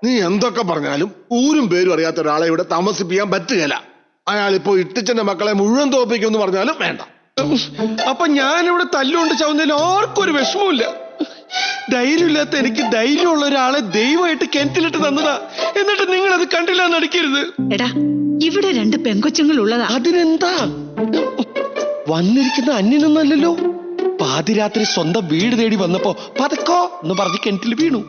നീ എന്തൊക്കെ പറഞ്ഞാലും ഊരും പേരും അറിയാത്ത ഒരാളെ ഇവിടെ താമസിപ്പിക്കാൻ പറ്റുകയില്ല. അയാളിപ്പോ ഇട്ടിച്ചന്റെ മക്കളെ മുഴുവൻ തോപ്പിക്കുമെന്ന് പറഞ്ഞാലും വേണ്ട. അപ്പൊ ഞാനിവിടെ തല്ലുകൊണ്ട് ചാവുന്നതിൽ ആർക്കൊരു വിഷമമില്ല. ധൈര്യമില്ലാത്ത എനിക്ക് ധൈര്യമുള്ള ഒരാളെ ദൈവമായിട്ട് കിണറ്റിലിട്ട് തന്നതാ. എന്നിട്ട് നിങ്ങൾ അത് കണ്ടില്ല നടിക്കരുത്. എടാ, ഇവിടെ 2 പെങ്കൊച്ചുങ്ങൾ ഉള്ളതാ. അതിനെന്താ? വന്നിരിക്കുന്ന അന്യനൊന്നല്ലല്ലോ. പാതിരാത്രി സ്വന്തം വീട് തേടി വന്നപ്പോ പതക്കോ എന്ന് പറഞ്ഞ് കിണറ്റിൽ വീണു.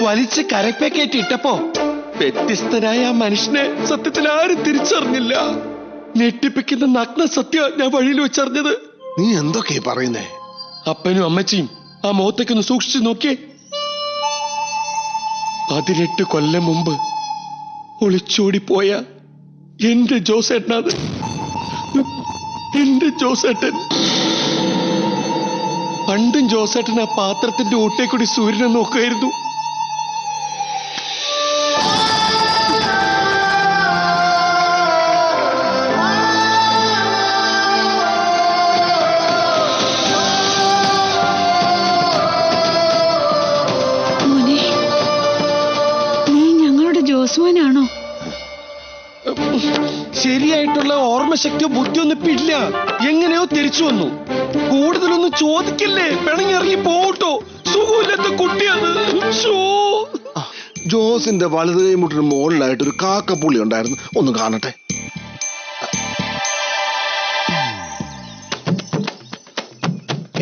വലിച്ച് കരപ്പേക്കേറ്റി ഇട്ടപ്പോ വ്യത്യസ്തനായ ആ മനുഷ്യനെ സത്യത്തിൽ ആരും തിരിച്ചറിഞ്ഞില്ല. ഞെട്ടിപ്പിക്കുന്ന നഗ്ന സത്യ ഞാൻ വഴിയിൽ വെച്ചറിഞ്ഞത്. നീ എന്തൊക്കെയാ പറയുന്നേ? അപ്പനും അമ്മച്ചിയും ആ മുഖത്തേക്കൊന്ന് സൂക്ഷിച്ചു നോക്കിയേ. 18 കൊല്ലം മുമ്പ് ഒളിച്ചോടിപ്പോയ എന്റെ ജോസേട്ടനത്. എന്റെ ജോസേട്ടൻ. പണ്ടും ജോസേട്ടൻ ആ പാത്രത്തിന്റെ ഊട്ടേക്കൂടി സൂര്യനെ നോക്കുമായിരുന്നു. ജോസ്മോനാണോ? ശരിയായിട്ടുള്ള ഓർമ്മശക്തിയോ ബുദ്ധിയൊന്നും ഇപ്പൊ ഇല്ല. എങ്ങനെയോ തിരിച്ചു വന്നു. കൂടുതലൊന്നും ചോദിക്കല്ലേ, പിണങ്ങിറങ്ങി പോട്ടോ. സുഖമില്ലാത്ത കുട്ടിയാണ്. ജോസിന്റെ വലത് കൈമുട്ടിന് മുകളിലായിട്ട് ഒരു കാക്കപ്പുള്ളി ഉണ്ടായിരുന്നു. ഒന്ന് കാണട്ടെ.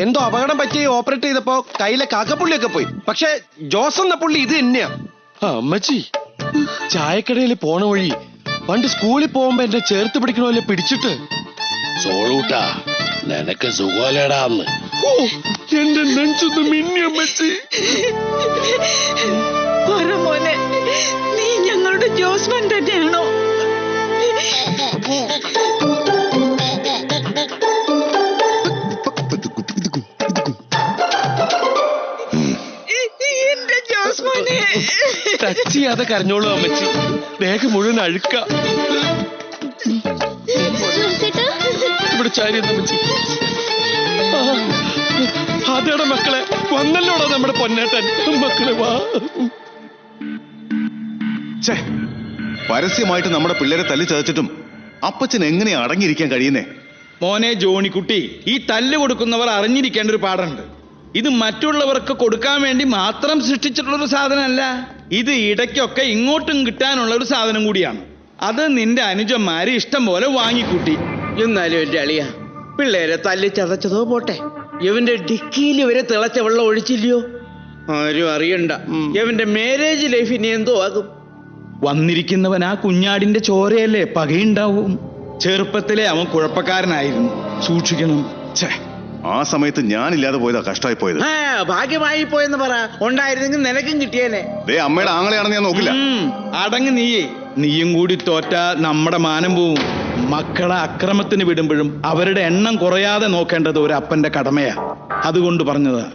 എന്തോ അപകടം പറ്റി ഓപ്പറേറ്റ് ചെയ്തപ്പോ കയ്യിലെ കാക്കപ്പുള്ളിയൊക്കെ പോയി. പക്ഷെ ജോസ് എന്ന പുള്ളി ഇത് തന്നെയാ. അമ്മച്ചി, ചായക്കടയിൽ പോണ വഴി പണ്ട് സ്കൂളിൽ പോകുമ്പോ എന്നെ ചേർത്ത് പിടിക്കണമല്ലേ പിടിച്ചിട്ട്. സോളൂട്ടാ, നിനക്ക് സുഖമല്ലേടാന്ന്. ഓ, എന്റെ നെഞ്ചൊന്ന് മിന്നി അമ്മച്ചി. മോനെ, നീ ഞങ്ങളുടെ ജോസ്മൻ തന്നെയാണോ? എന്റെ ജോസ്മോനെ ടച്ച് ചെയ്യാതെ കരഞ്ഞോളൂ അമ്മച്ചി. ദേഹം മുഴുവൻ അഴുക്ക. ഇവിടെ ചാരി അമ്മച്ചി. അതേടെ മക്കളെ, വന്നല്ലോടാ നമ്മുടെ പൊന്നേട്ടൻ. മക്കളെ വാ. പരസ്യമായിട്ട് നമ്മുടെ പിള്ളേരെ തല്ലി ചതച്ചിട്ടും അപ്പച്ചൻ എങ്ങനെയാ അടങ്ങിയിരിക്കാൻ കഴിയുന്നേ? മോനെ ജോണിക്കുട്ടി, ഈ തല്ല് കൊടുക്കുന്നവർ അറിഞ്ഞിരിക്കേണ്ട ഒരു പാടുണ്ട്. ഇത് മറ്റുള്ളവർക്ക് കൊടുക്കാൻ വേണ്ടി മാത്രം സൃഷ്ടിച്ചിട്ടുള്ളൊരു സാധനമല്ല. ഇത് ഇടയ്ക്കൊക്കെ ഇങ്ങോട്ടും കിട്ടാനുള്ള ഒരു സാധനം കൂടിയാണ്. അത് നിന്റെ അനുജന്മാര് ഇഷ്ടം പോലെ വാങ്ങിക്കൂട്ടി. എന്നാലും എന്റെ അളിയ, പിള്ളേരെ തല്ലി ചതച്ചതോ പോട്ടെ, ഇവന്റെ ഡിക്കിയിൽ ഇവരെ തിളച്ച വെള്ളം ഒഴിച്ചില്ലയോ? ആരും അറിയണ്ട. ഇവന്റെ മാരേജ് ലൈഫ് ഇനി എന്തോ ആകും. വന്നിരിക്കുന്നവൻ ആ കുഞ്ഞാടിന്റെ ചോരയല്ലേ, പകയുണ്ടാവും. ചെറുപ്പത്തിലെ അവൻ കുഴപ്പക്കാരനായിരുന്നു, സൂക്ഷിക്കണം. ആ സമയത്ത് ഞാനില്ലാതെ പോയതാ കഷ്ടമായി പോയത്. ഭാഗ്യമായി പോയെന്ന് പറ. ഉണ്ടായിരുന്നെങ്കിൽ നിനക്കും കിട്ടിയേനെ. അമ്മയുടെ ആങ്ങളെയാണെന്ന് ഞാൻ നോക്കില്ല. അടങ്ങ് നീയും കൂടി തോറ്റാ നമ്മുടെ മാനം പോവും. മക്കളെ അക്രമത്തിന് വിടുമ്പോഴും അവരുടെ എണ്ണം കുറയാതെ നോക്കേണ്ടത് ഒരു അപ്പന്റെ കടമയാ. അതുകൊണ്ട് പറഞ്ഞതാ.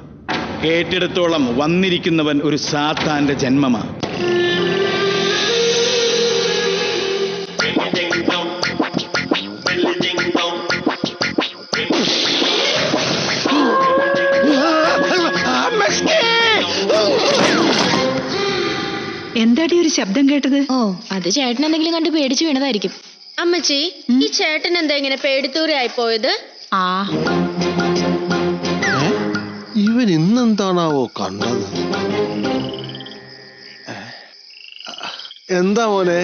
കേട്ടിടത്തോളം വന്നിരിക്കുന്നവൻ ഒരു സാത്താന്റെ ജന്മമാ. എന്താടി ഒരു ശബ്ദം കേട്ടത്? ഓ, അത് ചേട്ടൻ എന്തെങ്കിലും കണ്ട് പേടിച്ചു വീണതായിരിക്കും. അമ്മച്ചി, ഈ ചേട്ടൻ എന്താ ഇങ്ങനെ പേടിത്തൂരായി പോയത്? ആ, ഇവൻ ഇന്നെന്താണാവോ കണ്ടത്? എന്താ മോനെ?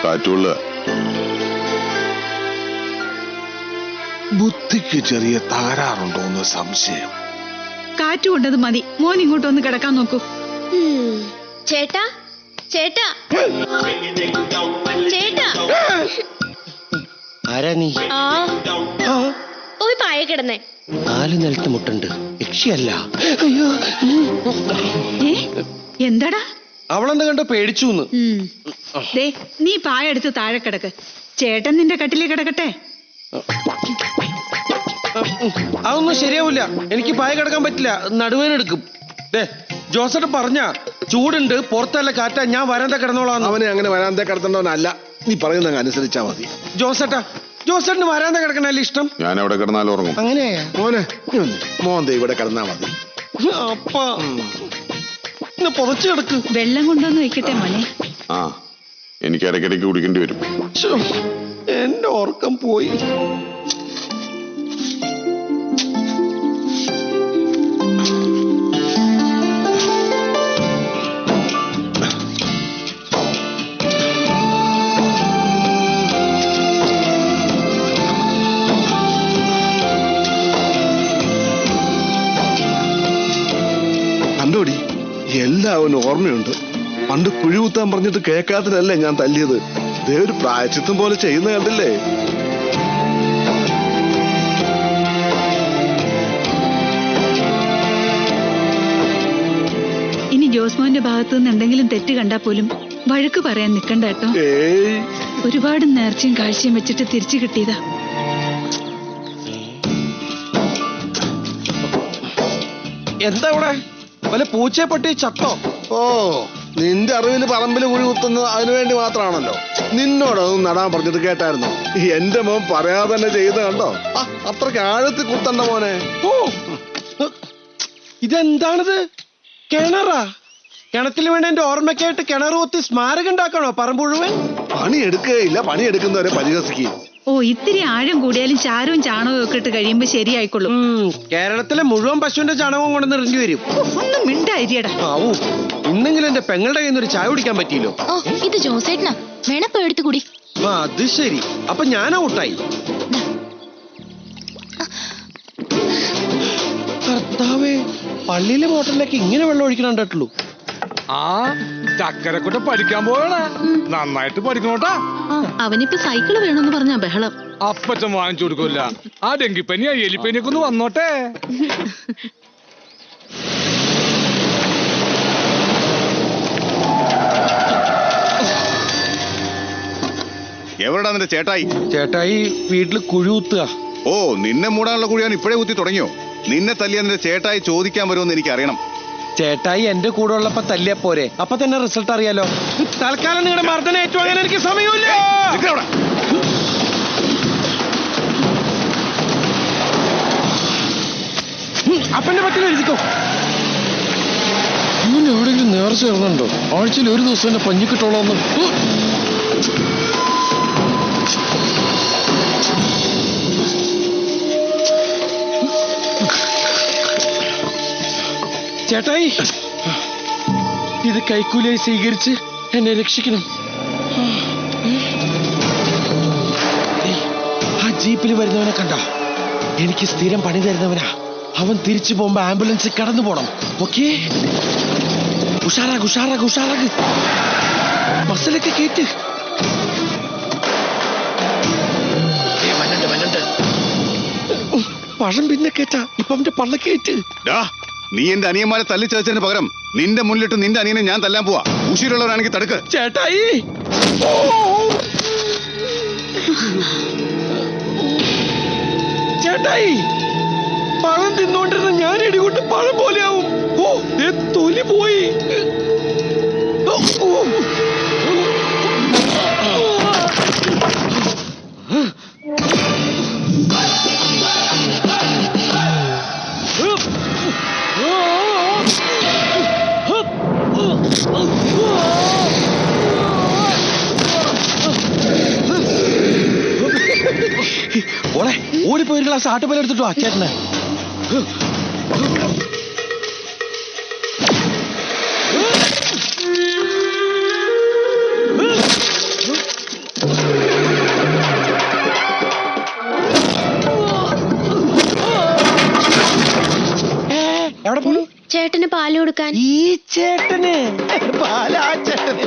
കാറ്റുള്ള ബുദ്ധിക്ക് ചെറിയ തകരാറുണ്ടോ എന്ന് സംശയം. കാറ്റ് കൊണ്ടത് മതി. മോൻ ഇങ്ങോട്ടൊന്ന് കിടക്കാൻ നോക്കൂ. ചേട്ടാ, ചേട്ടാ, ചേട്ടാ. ആരാ നീ? പോയി പായ കിടന്നേ. 4 നിലത്ത് മുട്ടുണ്ട്. യക്ഷിയല്ല. എന്താടാ? അവളെന്താ കണ്ടോ പേടിച്ചു. ദേ, നീ പായ എടുത്ത് താഴെ കിടക്ക്. ചേട്ടൻ നിന്റെ കട്ടിലേ കിടക്കട്ടെ. അതൊന്നും ശരിയാവില്ല. എനിക്ക് പായ കിടക്കാൻ പറ്റില്ല, നടുവേനെടുക്കും. ജോസേട്ടൻ പറഞ്ഞ ചൂടുണ്ട്, പുറത്തല്ല കാറ്റാ, ഞാൻ വരാന്ത കിടന്നോളാം. അവനെ അങ്ങനെ വരാന്ത കിടത്തേണ്ടവനല്ല. നീ പറയുന്ന അനുസരിച്ചാ മതി. ജോസേട്ടന് വരാന്ത കിടക്കണല്ലേ ഇഷ്ടം? ഞാൻ എവിടെ കിടന്നാലും ഉറങ്ങും. അങ്ങനെയാ മോനെ? മോൻ ഇവിടെ കിടന്നാ മതി. അപ്പ പുറച്ചു കിടക്ക്. വെള്ളം കൊണ്ടുവന്ന് വെക്കട്ടെ മോനെ. ആ എനിക്ക് ഇടയ്ക്കിടയ്ക്ക് കുടിക്കേണ്ടി വരും. ശ്ശോ, എന്റെ ഓർക്കം പോയി. കണ്ടോടി, എല്ലാവനും ഓർമ്മയുണ്ട്. പണ്ട് കുഴി കുത്താൻ പറഞ്ഞിട്ട് കേൾക്കാത്തതല്ലേ ഞാൻ തല്ലിയത്. ദേ ഒരു പ്രായച്ചിത്തം പോലെ ചെയ്യുന്ന കണ്ടില്ലേ. ഇനി ജോസ്മോന്റെ ഭാഗത്തു നിന്ന് എന്തെങ്കിലും തെറ്റ് കണ്ടാ പോലും വഴക്ക് പറയാൻ നിക്കണ്ട കേട്ടോ. ഏയ്, ഒരുപാട് നേർച്ചയും കാഴ്ചയും വെച്ചിട്ട് തിരിച്ചു കിട്ടിയതാ. എന്താ ഇവിടെ വല്ല പൂച്ചയെ പട്ടി ചത്തോ? ഓ നിന്റെ അറിവിൽ പറമ്പിൽ കുഴി കുത്തുന്നത് അതിനു വേണ്ടി മാത്രമാണല്ലോ. നിന്നോടൊന്നും നടാൻ പറഞ്ഞിട്ട് കേട്ടായിരുന്നു. എന്റെ മോൻ പറയാതെ തന്നെ ചെയ്ത് കണ്ടോ. അത്രയ്ക്ക് ആഴത്തിൽ കുത്തണ്ട മോനെ. ഓ ഇതെന്താണിത്? കിണറാ? കിണറ്റിൽ വേണ്ട എന്റെ ഓർമ്മയ്ക്കായിട്ട് കിണർ കുത്തി സ്മാരകം ഉണ്ടാക്കണോ പറമ്പ് മുഴുവൻ? പണി എടുക്കുകയില്ല, പണി എടുക്കുന്നവരെ പരിഹസിക്കുകയും. ഓ ഇത്തിരി ആഴം കൂടിയാലും ചാരവും ചാണകവും ഒക്കെ ഇട്ട് കഴിയുമ്പോ ശരിയായിക്കൊള്ളും. കേരളത്തിലെ മുഴുവൻ പശുവിന്റെ ചാണകവും കൊണ്ടു ഇറങ്ങി വരും. ഒന്നും മിണ്ടായിരിയടാ. ആവൂ, ഇന്നെങ്കിലും എന്റെ പെങ്ങളുടെ കയ്യിൽ നിന്ന് ഒരു ചായ കുടിക്കാൻ പറ്റിയല്ലോ. ഓ ഇത് ജോസേട്ടനാ, വേണപ്പോ എടുത്തു കൂടി. അത് ശരി, അപ്പൊ ഞാൻ ഔട്ടായി. കർത്താവേ, പള്ളിയിലെ മോട്ടറിലേക്ക് ഇങ്ങനെ വെള്ളം ഒഴിക്കണം കണ്ടിട്ടുള്ളൂ. ആ ചക്കരക്കുട്ട പഠിക്കാൻ പോകണേ, നന്നായിട്ട് പഠിക്കണോട്ടാ. അവനിപ്പോ സൈക്കിള് വേണമെന്ന് പറഞ്ഞാ ബഹളം. അപ്പച്ചൻ വാങ്ങിച്ചു കൊടുക്കൂല. ആ ഡെങ്കിപ്പനി എലിപ്പനിയൊക്കെ ഒന്ന് വന്നോട്ടെ. എവിടെടാ നിന്റെ ചേട്ടായി? ചേട്ടായി വീട്ടില് കുഴി കുത്തുക. ഓ നിന്നെ മൂടാനുള്ള കുഴിയാണ് ഇപ്പോഴേ കുത്തി തുടങ്ങിയോ? നിന്നെ തല്ലിയ നിന്റെ ചേട്ടായി ചോദിക്കാൻ വരുമെന്ന് എനിക്ക് അറിയണം. ചേട്ടായി എന്റെ കൂടെ ഉള്ളപ്പോ തല്ലിയാ പോരെ, അപ്പൊ തന്നെ റിസൾട്ട് അറിയാലോ. തൽക്കാലം നിങ്ങളുടെ മർദ്ദനം ഏറ്റുവാങ്ങാൻ എനിക്ക് സമയമില്ല. അപ്പന്റെ പറ്റിൽ എഴുതിക്കോ. ഇങ്ങനെ എവിടെയെങ്കിലും നേർച്ച ഇറങ്ങുന്നുണ്ടോ? ആഴ്ചയിൽ ഒരു ദിവസം എന്നെ പഞ്ഞിക്കിട്ടോളാന്ന്. ചേട്ടായി, ഇത് കൈക്കൂലിയായി സ്വീകരിച്ച് എന്നെ രക്ഷിക്കണം. ആ ജീപ്പിൽ വരുന്നവനെ കണ്ട? എനിക്ക് സ്ഥിരം പണി തരുന്നവനാ. അവൻ തിരിച്ചു പോകുമ്പോ ആംബുലൻസ് കടന്നു പോണം. ഓക്കേ, ഉഷാറാഗ് ഉഷാറാഗ് ഉഷാറാഗ്. ബസ്സിലൊക്കെ കേറ്റ്. പഴം പിന്നെ കേറ്റാ, ഇപ്പൊ അവന്റെ പള്ള കേറ്റ്. നീ എന്റെ അനിയന്മാരെ തല്ലിച്ചതച്ചതിന് പകരം നിന്റെ മുന്നിലിട്ട് നിന്റെ അനിയനെ ഞാൻ തല്ലാൻ പോവാ. ഉശിരുള്ളവരാണെങ്കിൽ തടുക്ക്. ചേട്ടായി, ചേട്ടായി, പഴം തിന്നോണ്ടിരുന്ന ഞാൻ ഇടികൊണ്ട് പഴം പോലെയാവും. ഓ തൊലി പോയി. ഓളെ ഓടിപ്പോയി ഒരു ഗ്ലാസ് ആട്ടുപാൽ എടുത്തിട്ടോ ചേട്ടനെ. എവിടെ പോണു? ചേട്ടന് പാല് കൊടുക്കാൻ. ഈ ചേട്ടന് പാലാ ചേട്ടന്.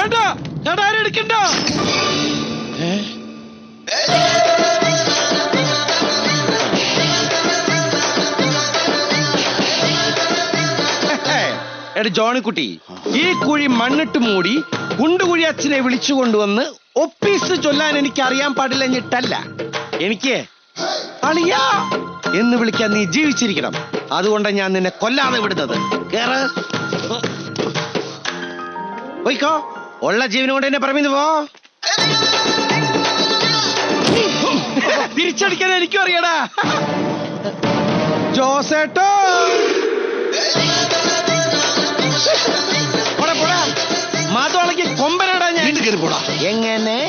വേണ്ട ഞാൻ ആരും എടുക്കണ്ട. എടാ ജോണിക്കുട്ടി, ഈ കുഴി മണ്ണിട്ട് മൂടി കുണ്ടുകുഴി അച്ഛനെ വിളിച്ചു കൊണ്ടുവന്ന് ഒപ്പീസ് ചൊല്ലാൻ എനിക്ക് അറിയാൻ പാടില്ലഞ്ഞിട്ടല്ല, എനിക്ക് അളിയാ എന്ന് വിളിക്കാൻ നീ ജീവിച്ചിരിക്കണം. അതുകൊണ്ടാണ് ഞാൻ നിന്നെ കൊല്ലാതെ വിടുന്നത്. കേറ്, പോയിക്കോ, ഉള്ള ജീവനം കൊണ്ട് എന്നെ പറമ്പിന്ന് പോ. തിരിച്ചടിക്കാൻ എനിക്കും അറിയടാ. ജോസേട്ടോ പോടാ, മാതോളക്ക് കൊമ്പനാടാ ഞാൻ. എങ്ങനെ